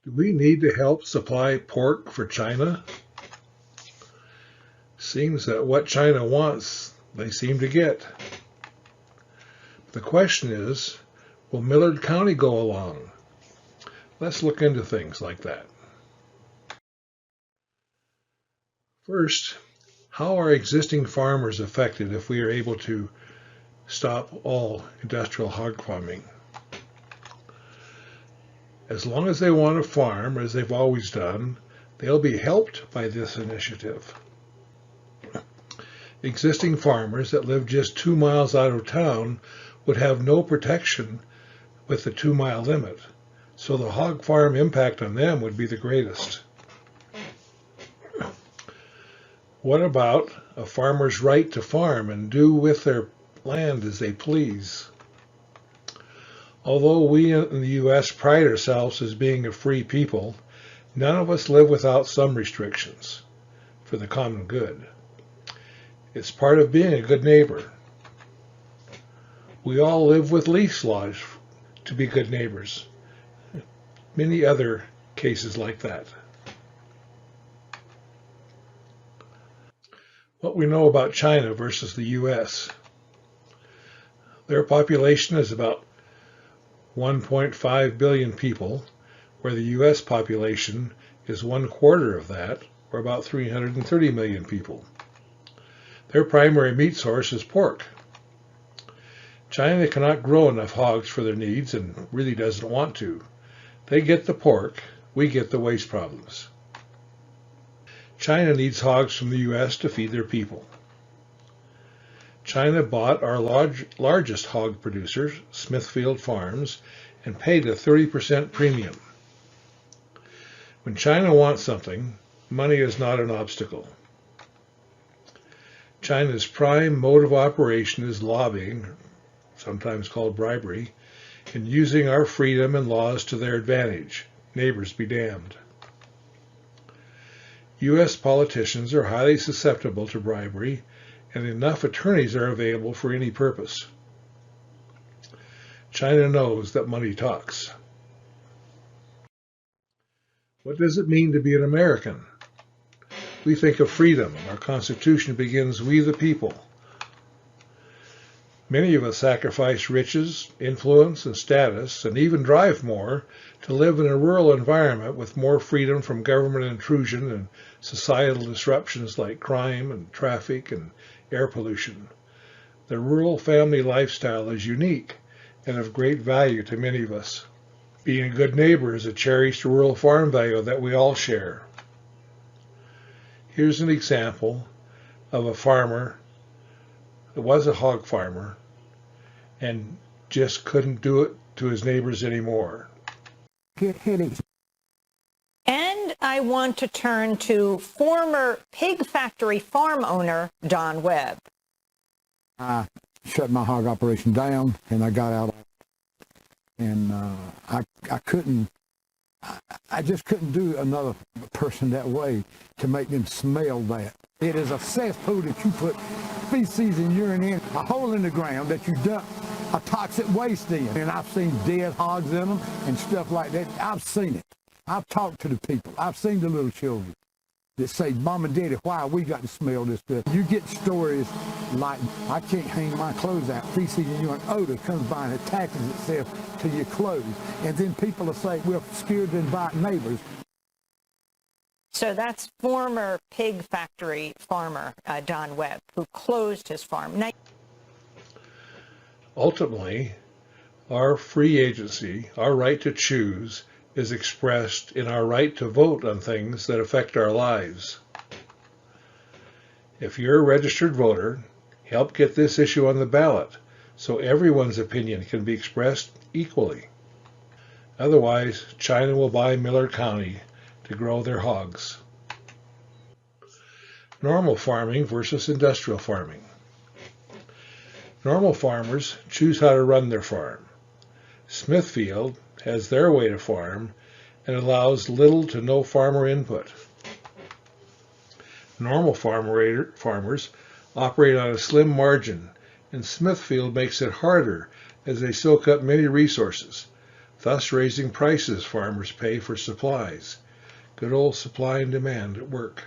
Do we need to help supply pork for China? Seems that what China wants, they seem to get. The question is, will Millard County go along? Let's look into things like that. First, how are existing farmers affected if we are able to stop all industrial hog farming? As long as they want to farm, as they've always done, they'll be helped by this initiative. Existing farmers that live just 2 miles out of town would have no protection with the 2-mile limit, so the hog farm impact on them would be the greatest. What about a farmer's right to farm and do with their land as they please? Although we in the U.S. pride ourselves as being a free people, none of us live without some restrictions for the common good. It's part of being a good neighbor. We all live with lease laws to be good neighbors. Many other cases like that. What we know about China versus the U.S. Their population is about 1.5 billion people, where the U.S. population is 1/4 of that, or about 330 million people. Their primary meat source is pork. China cannot grow enough hogs for their needs and really doesn't want to. They get the pork, we get the waste problems. China needs hogs from the U.S. to feed their people. China bought our largest hog producer, Smithfield Farms, and paid a 30% premium. When China wants something, money is not an obstacle. China's prime mode of operation is lobbying, sometimes called bribery, and using our freedom and laws to their advantage. Neighbors be damned. U.S. politicians are highly susceptible to bribery, and enough attorneys are available for any purpose. China knows that money talks. What does it mean to be an American? We think of freedom. Our Constitution begins, "We the people." Many of us sacrifice riches, influence, and status, and even drive more to live in a rural environment with more freedom from government intrusion and societal disruptions like crime and traffic and air pollution. The rural family lifestyle is unique and of great value to many of us. Being a good neighbor is a cherished rural farm value that we all share. Here's an example of a farmer that was a hog farmer and just couldn't do it to his neighbors anymore. And I want to turn to former pig factory farm owner Don Webb. I shut my hog operation down and I got out, and I just couldn't do another person that way to make them smell that. It is a cesspool that you put feces and urine in, a hole in the ground that you dump a toxic waste in. And I've seen dead hogs in them and stuff like that. I've seen it. I've talked to the people. I've seen the little children that say, "Mom and Daddy, why we got to smell this stuff?" You get stories like, "I can't hang my clothes out. Feces and urine odor comes by and attaches itself to your clothes." And then people will say, "We're scared to invite neighbors." So that's former pig factory farmer Don Webb, who closed his farm. Now, ultimately, our free agency, our right to choose, is expressed in our right to vote on things that affect our lives. If you're a registered voter, help get this issue on the ballot so everyone's opinion can be expressed equally. Otherwise, China will buy Millard County to grow their hogs. Normal farming versus industrial farming. Normal farmers choose how to run their farm. Smithfield has their way to farm and allows little to no farmer input. Normal farmers operate on a slim margin, and Smithfield makes it harder as they soak up many resources, thus raising prices farmers pay for supplies. Good old supply and demand at work.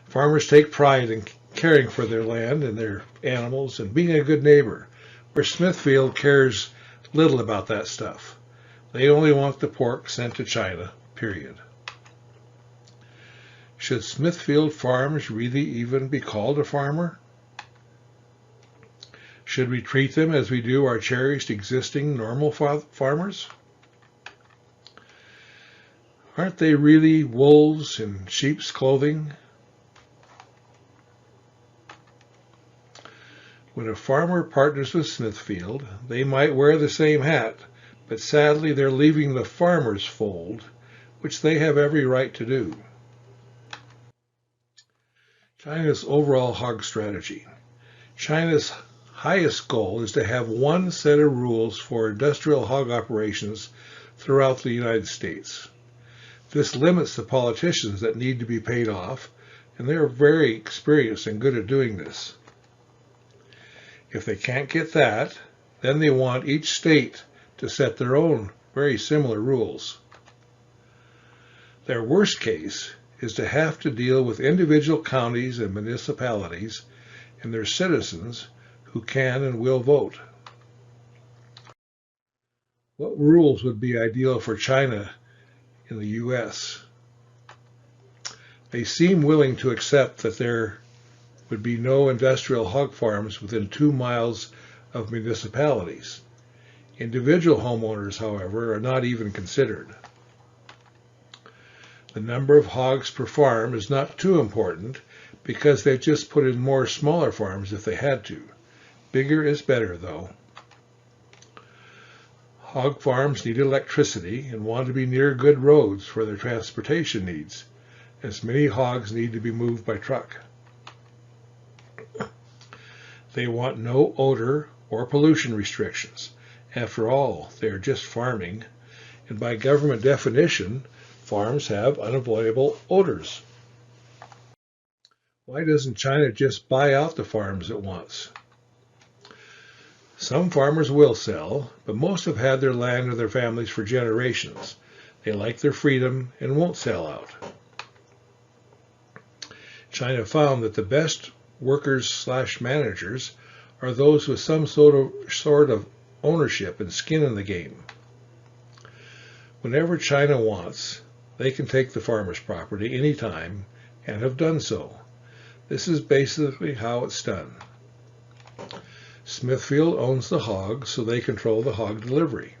Farmers take pride in caring for their land and their animals and being a good neighbor, where Smithfield cares little about that stuff. They only want the pork sent to China, period. Should Smithfield Farms really even be called a farmer? Should we treat them as we do our cherished existing normal farmers? Aren't they really wolves in sheep's clothing? When a farmer partners with Smithfield, they might wear the same hat, but sadly they're leaving the farmer's fold, which they have every right to do. China's overall hog strategy. China's highest goal is to have one set of rules for industrial hog operations throughout the United States. This limits the politicians that need to be paid off, and they're very experienced and good at doing this. If they can't get that, then they want each state to set their own very similar rules. Their worst case is to have to deal with individual counties and municipalities and their citizens who can and will vote. What rules would be ideal for China in the U.S.? They seem willing to accept that there would be no industrial hog farms within 2 miles of municipalities. Individual homeowners, however, are not even considered. The number of hogs per farm is not too important because they've just put in more smaller farms if they had to. Bigger is better, though. Hog farms need electricity and want to be near good roads for their transportation needs, as many hogs need to be moved by truck. They want no odor or pollution restrictions. After all, they are just farming, and by government definition, farms have unavoidable odors. Why doesn't China just buy out the farms it wants? Some farmers will sell, but most have had their land or their families for generations. They like their freedom and won't sell out. China found that the best workers/managers are those with some sort of ownership and skin in the game. Whenever China wants, they can take the farmer's property anytime and have done so. This is basically how it's done. Smithfield owns the hog, so they control the hog delivery.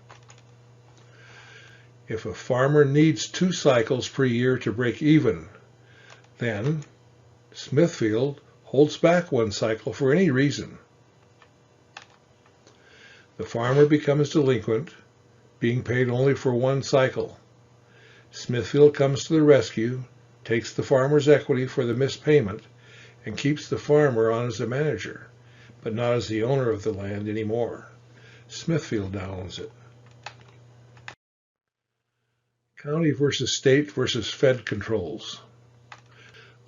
If a farmer needs 2 cycles per year to break even, then Smithfield holds back 1 cycle for any reason. The farmer becomes delinquent, being paid only for 1 cycle. Smithfield comes to the rescue, takes the farmer's equity for the missed payment, and keeps the farmer on as a manager, but not as the owner of the land anymore. Smithfield now owns it. County versus state versus Fed controls.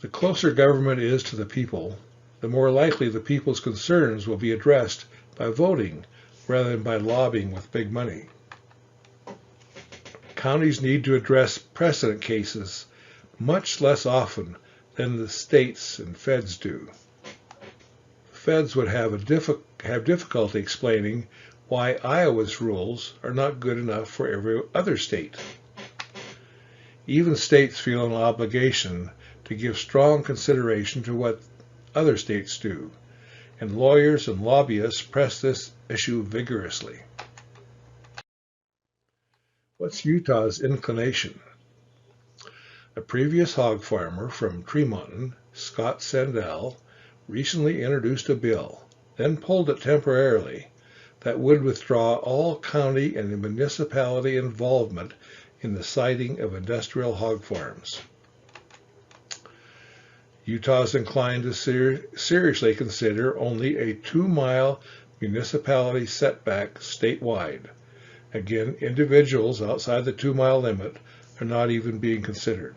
The closer government is to the people, the more likely the people's concerns will be addressed by voting rather than by lobbying with big money. Counties need to address precedent cases much less often than the states and feds do. Feds would have difficulty explaining why Iowa's rules are not good enough for every other state. Even states feel an obligation to give strong consideration to what other states do, and lawyers and lobbyists press this issue vigorously. What's Utah's inclination? A previous hog farmer from Tremonton, Scott Sandell, recently introduced a bill, then pulled it temporarily, that would withdraw all county and municipality involvement in the siting of industrial hog farms. Utah is inclined to seriously consider only a 2-mile municipality setback statewide. Again, individuals outside the 2-mile limit are not even being considered.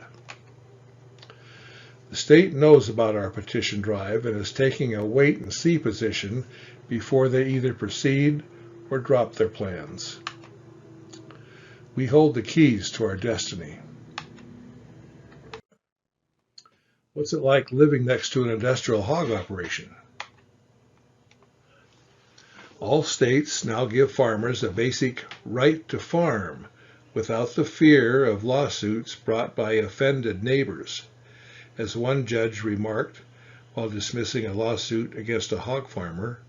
The state knows about our petition drive and is taking a wait-and-see position before they either proceed or drop their plans. We hold the keys to our destiny. What's it like living next to an industrial hog operation? All states now give farmers a basic right to farm without the fear of lawsuits brought by offended neighbors. As one judge remarked while dismissing a lawsuit against a hog farmer,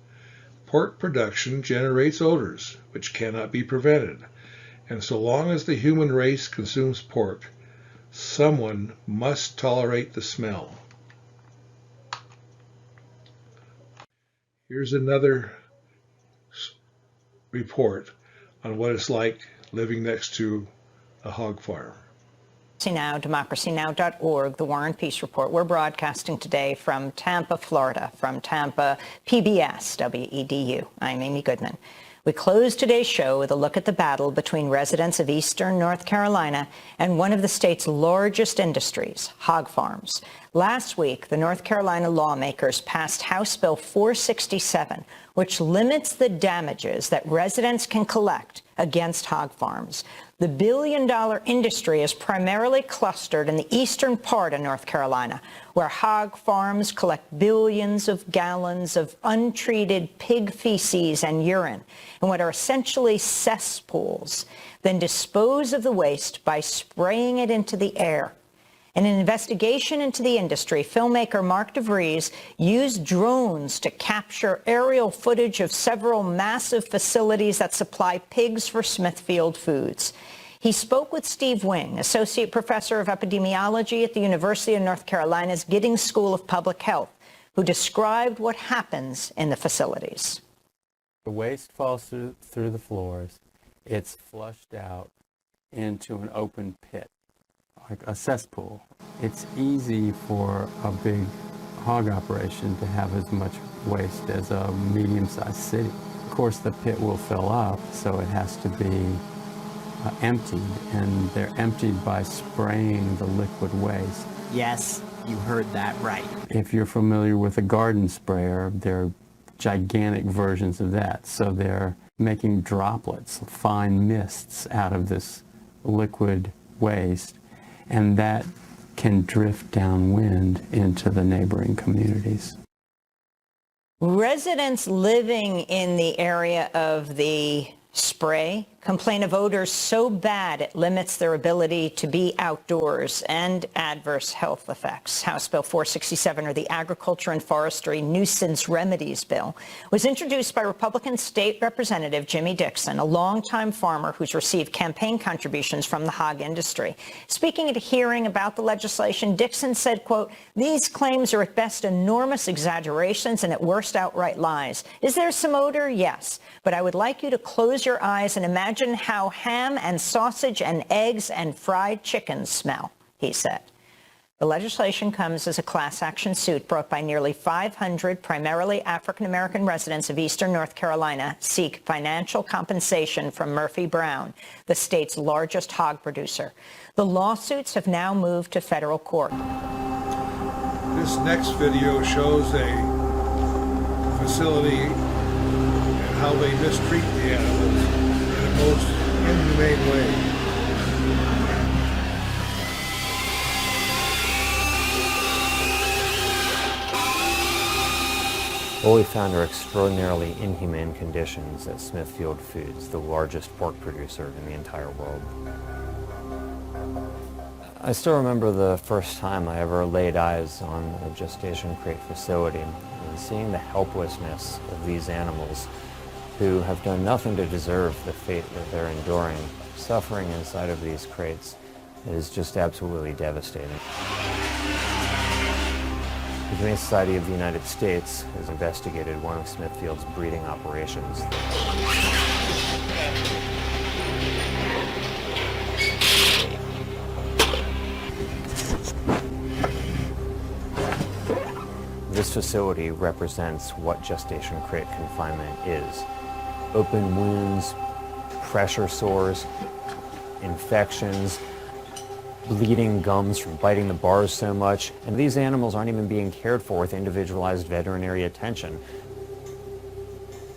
pork production generates odors which cannot be prevented, and so long as the human race consumes pork, someone must tolerate the smell. Here's another report on what it's like living next to a hog farm. Now, democracynow.org, the War and Peace Report. We're broadcasting today from Tampa, Florida, from Tampa PBS, WEDU. I'm Amy Goodman. We close today's show with a look at the battle between residents of eastern North Carolina and one of the state's largest industries, hog farms. Last week, the North Carolina lawmakers passed House Bill 467, which limits the damages that residents can collect against hog farms. The billion-dollar industry is primarily clustered in the eastern part of North Carolina, where hog farms collect billions of gallons of untreated pig feces and urine in what are essentially cesspools, then dispose of the waste by spraying it into the air. In an investigation into the industry, filmmaker Mark DeVries used drones to capture aerial footage of several massive facilities that supply pigs for Smithfield Foods. He spoke with Steve Wing, associate professor of epidemiology at the University of North Carolina's Giddings School of Public Health, who described what happens in the facilities. The waste falls through the floors. It's flushed out into an open pit, like a cesspool. It's easy for a big hog operation to have as much waste as a medium-sized city. Of course, the pit will fill up, so it has to be emptied, and they're emptied by spraying the liquid waste. Yes, you heard that right. If you're familiar with a garden sprayer, they're gigantic versions of that. So they're making droplets, fine mists out of this liquid waste, and that can drift downwind into the neighboring communities. Residents living in the area of the spray complain of odors so bad it limits their ability to be outdoors and adverse health effects. House Bill 467, or the Agriculture and Forestry Nuisance Remedies Bill, was introduced by Republican State Representative Jimmy Dixon, a longtime farmer who's received campaign contributions from the hog industry. Speaking at a hearing about the legislation, Dixon said, quote, "These claims are at best enormous exaggerations and at worst outright lies. Is there some odor? Yes. But I would like you to close your eyes and imagine how ham and sausage and eggs and fried chicken smell," he said. The legislation comes as a class action suit brought by nearly 500 primarily African-American residents of eastern North Carolina seek financial compensation from Murphy Brown, the state's largest hog producer. The lawsuits have now moved to federal court. This next video shows a facility and how they mistreat the animals in a most inhumane way. What we found are extraordinarily inhumane conditions at Smithfield Foods, the largest pork producer in the entire world. I still remember the first time I ever laid eyes on a gestation crate facility and seeing the helplessness of these animals who have done nothing to deserve the fate that they're enduring. Suffering inside of these crates is just absolutely devastating. The Humane Society of the United States has investigated one of Smithfield's breeding operations. This facility represents what gestation crate confinement is. Open wounds, pressure sores, infections, bleeding gums from biting the bars so much, and these animals aren't even being cared for with individualized veterinary attention.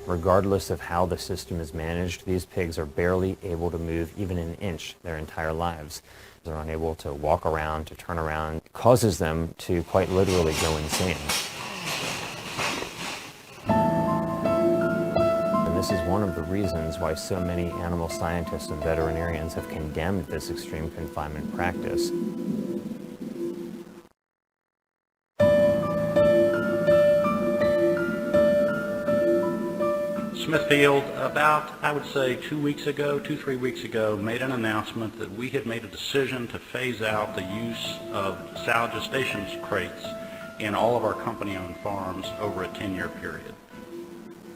Regardless of how the system is managed, these pigs are barely able to move even an inch their entire lives. They're unable to walk around, to turn around. It causes them to quite literally go insane. And this is one of the reasons why so many animal scientists and veterinarians have condemned this extreme confinement practice. Smithfield, about, I would say, 3 weeks ago, made an announcement that we had made a decision to phase out the use of sow gestation crates in all of our company-owned farms over a 10-year period.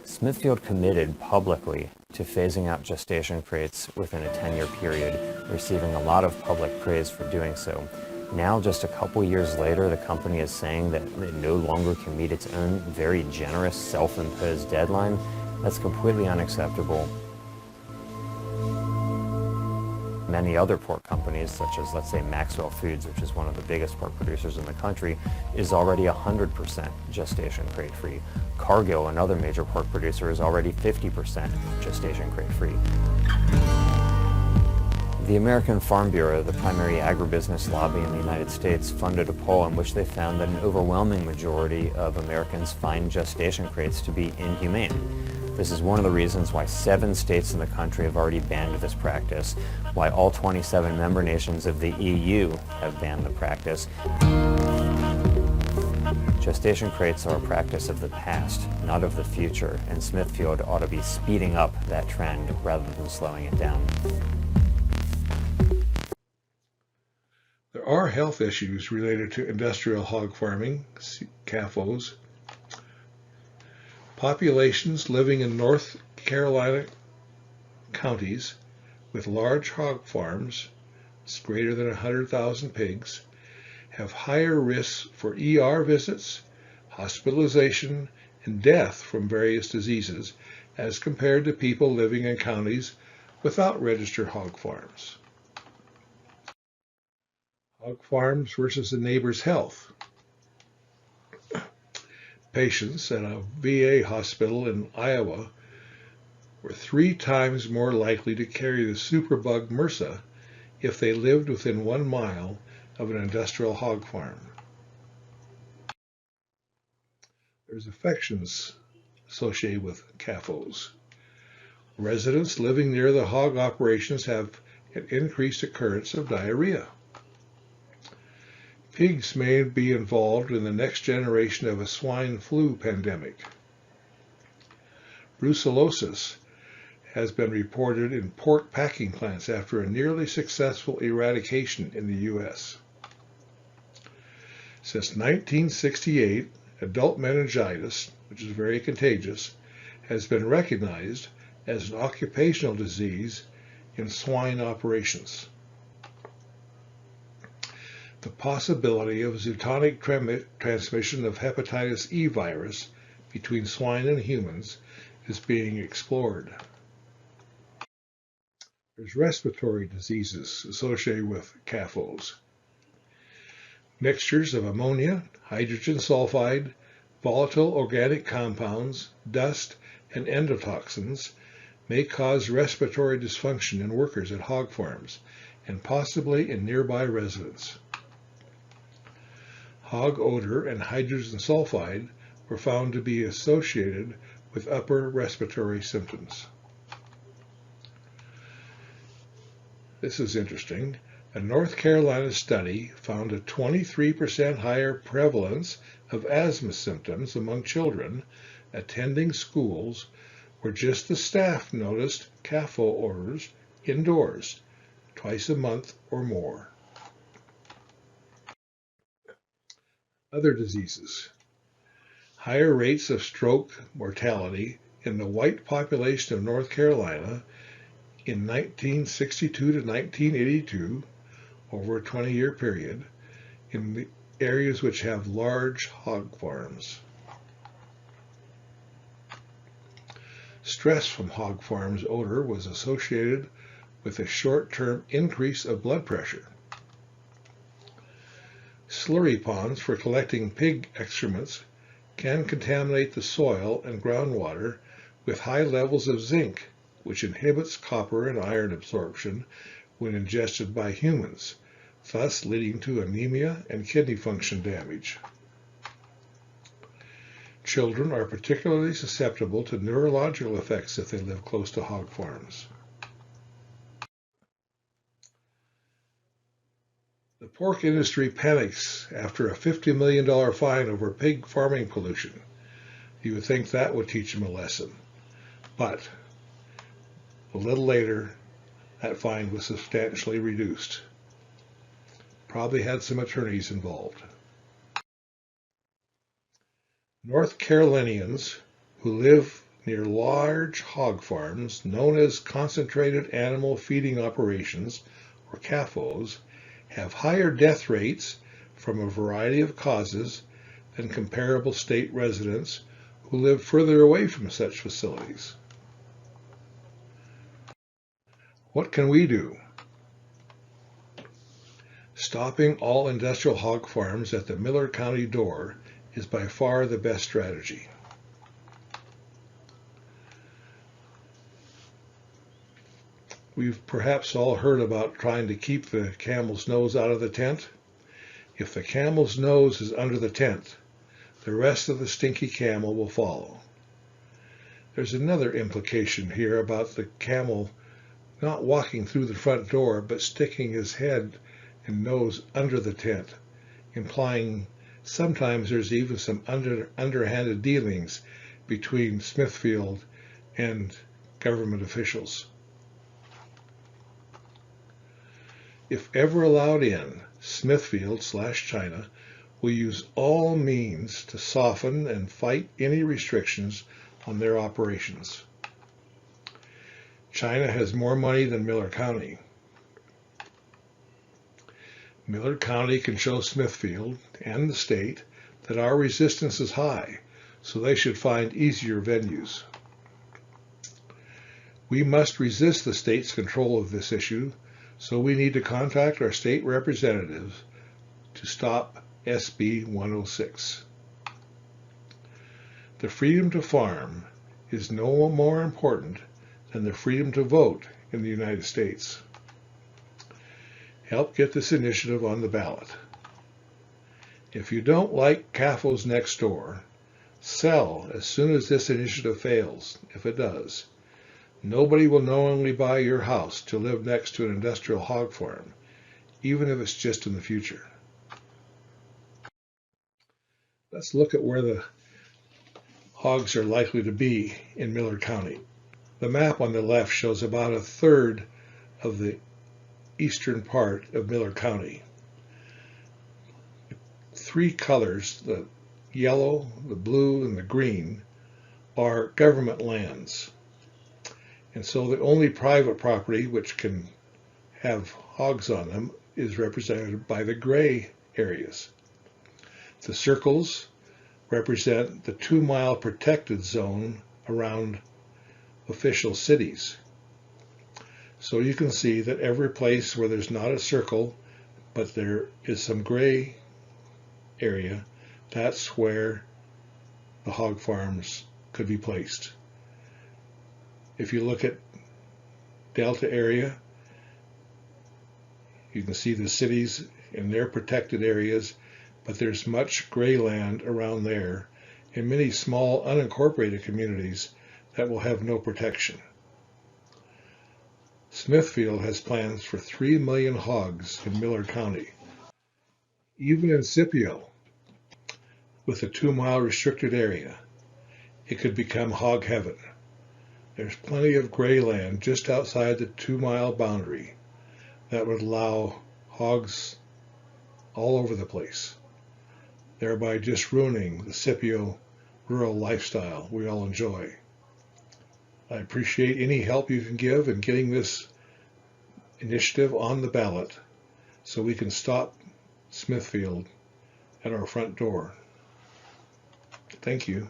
Smithfield committed publicly to phasing out gestation crates within a 10-year period, receiving a lot of public praise for doing so. Now, just a couple years later, the company is saying that it no longer can meet its own very generous self-imposed deadline. That's completely unacceptable. Many other pork companies, such as, let's say, Maxwell Foods, which is one of the biggest pork producers in the country, is already 100% gestation crate-free. Cargill, another major pork producer, is already 50% gestation crate-free. The American Farm Bureau, the primary agribusiness lobby in the United States, funded a poll in which they found that an overwhelming majority of Americans find gestation crates to be inhumane. This is one of the reasons why 7 states in the country have already banned this practice, why all 27 member nations of the EU have banned the practice. Gestation crates are a practice of the past, not of the future, and Smithfield ought to be speeding up that trend rather than slowing it down. There are health issues related to industrial hog farming, CAFOs. Populations living in North Carolina counties with large hog farms, greater than 100,000 pigs, have higher risks for ER visits, hospitalization, and death from various diseases as compared to people living in counties without registered hog farms. Hog farms versus the neighbor's health. Patients at a VA hospital in Iowa were 3 times more likely to carry the superbug MRSA if they lived within 1 mile of an industrial hog farm. There's affections associated with CAFOs. Residents living near the hog operations have an increased occurrence of diarrhea. Pigs may be involved in the next generation of a swine flu pandemic. Brucellosis has been reported in pork packing plants after a nearly successful eradication in the U.S. Since 1968, adult meningitis, which is very contagious, has been recognized as an occupational disease in swine operations. The possibility of zoonotic transmission of hepatitis E virus between swine and humans is being explored. There's respiratory diseases associated with CAFOs. Mixtures of ammonia, hydrogen sulfide, volatile organic compounds, dust, and endotoxins may cause respiratory dysfunction in workers at hog farms and possibly in nearby residents. Hog odor and hydrogen sulfide were found to be associated with upper respiratory symptoms. This is interesting. A North Carolina study found a 23% higher prevalence of asthma symptoms among children attending schools where just the staff noticed CAFO odors indoors twice a month or more. Other diseases. Higher rates of stroke mortality in the white population of North Carolina in 1962 to 1982, over a 20-year period, in the areas which have large hog farms. Stress from hog farms odor was associated with a short-term increase of blood pressure. Slurry ponds for collecting pig excrements can contaminate the soil and groundwater with high levels of zinc, which inhibits copper and iron absorption when ingested by humans, thus leading to anemia and kidney function damage. Children are particularly susceptible to neurological effects if they live close to hog farms. The pork industry panics after a $50 million fine over pig farming pollution. You would think that would teach them a lesson. But a little later, that fine was substantially reduced. Probably had some attorneys involved. North Carolinians who live near large hog farms known as concentrated animal feeding operations, or CAFOs, have higher death rates from a variety of causes than comparable state residents who live further away from such facilities. What can we do? Stopping all industrial hog farms at the Millard County door is by far the best strategy. We've perhaps all heard about trying to keep the camel's nose out of the tent. If the camel's nose is under the tent, the rest of the stinky camel will follow. There's another implication here about the camel not walking through the front door, but sticking his head and nose under the tent, implying sometimes there's even some underhanded dealings between Smithfield and government officials. If ever allowed in, Smithfield/China will use all means to soften and fight any restrictions on their operations. China has more money than Millard County. Millard County can show Smithfield and the state that our resistance is high, so they should find easier venues. We must resist the state's control of this issue, so we need to contact our state representatives to stop SB 106. The freedom to farm is no more important than the freedom to vote in the United States. Help get this initiative on the ballot. If you don't like CAFOs next door, sell as soon as this initiative fails, if it does. Nobody will knowingly buy your house to live next to an industrial hog farm, even if it's just in the future. Let's look at where the hogs are likely to be in Millard County. The map on the left shows about a third of the eastern part of Millard County. Three colors, the yellow, the blue, and the green, are government lands. And so the only private property which can have hogs on them is represented by the gray areas. The circles represent the 2-mile protected zone around official cities. So you can see that every place where there's not a circle, but there is some gray area, that's where the hog farms could be placed. If you look at Delta area, you can see the cities in their protected areas, but there's much gray land around there and many small unincorporated communities that will have no protection. Smithfield has plans for 3 million hogs in Millard County. Even in Scipio, with a 2-mile restricted area, it could become hog heaven. There's plenty of gray land just outside the 2-mile boundary that would allow hogs all over the place, thereby just ruining the Scipio rural lifestyle we all enjoy. I appreciate any help you can give in getting this initiative on the ballot so we can stop Smithfield at our front door. Thank you.